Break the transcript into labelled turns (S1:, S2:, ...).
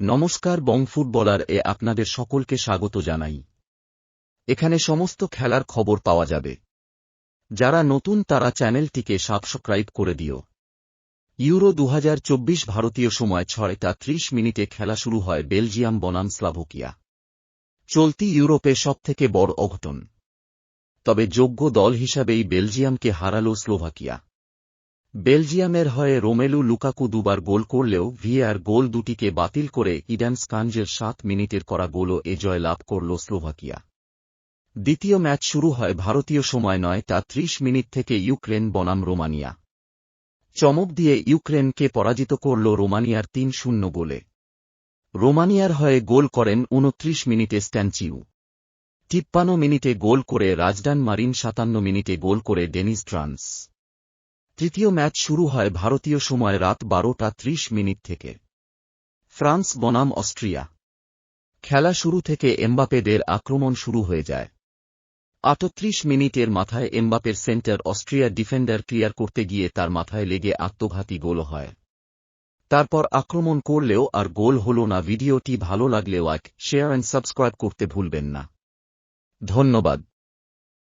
S1: নমস্কার বং ফুটবলার এ আপনাদের সকলকে স্বাগত জানাই। এখানে সমস্ত খেলার খবর পাওয়া যাবে। যারা নতুন তারা চ্যানেলটিকে সাবস্ক্রাইব করে দিও। ইউরো 2024 ভারতীয় সময় 6:30 খেলা শুরু হয় বেলজিয়াম বনাম স্লোভাকিয়া। চলতি ইউরোপে সবথেকে বড় অঘটন। তবে যোগ্য দল হিসাবেই বেলজিয়ামকে হারাল স্লোভাকিয়া। বেলজিয়ামের হয়ে রোমেলু লুকাকু দুবার গোল করলেও ভিএআর গোল দুটিকে বাতিল করে ইডান স্কানজের 7 মিনিটের করা গোলও এ জয় লাভ করল স্লোভাকিয়া। দ্বিতীয় ম্যাচ শুরু হয় ভারতীয় সময় 9:30 থেকে ইউক্রেন বনাম রোমানিয়া। চমক দিয়ে ইউক্রেনকে পরাজিত করল রোমানিয়ার 3-0 গোলে। রোমানিয়ার হয়ে গোল করেন 29 মিনিটে স্ট্যানচিউ, 53 মিনিটে গোল করে রাজডান মারিন, 57 মিনিটে গোল করে ডেনিস ট্রান্স। তৃতীয় ম্যাচ শুরু হয় ভারতীয় সময় রাত 12:30 থেকে ফ্রান্স বনাম অস্ট্রিয়া। খেলা শুরু থেকে এমবাপেদের আক্রমণ শুরু হয়ে যায়। 38 মিনিটের মাথায় এমবাপের সেন্টার অস্ট্রিয়া ডিফেন্ডার ক্লিয়ার করতে গিয়ে তার মাথায় লেগে আত্মঘাতী গোল হয়। তারপর আক্রমণ করলেও আর গোল হল না। ভিডিওটি ভালো লাগলে লাইক, শেয়ার এন্ড সাবস্ক্রাইব করতে ভুলবেন না। ধন্যবাদ।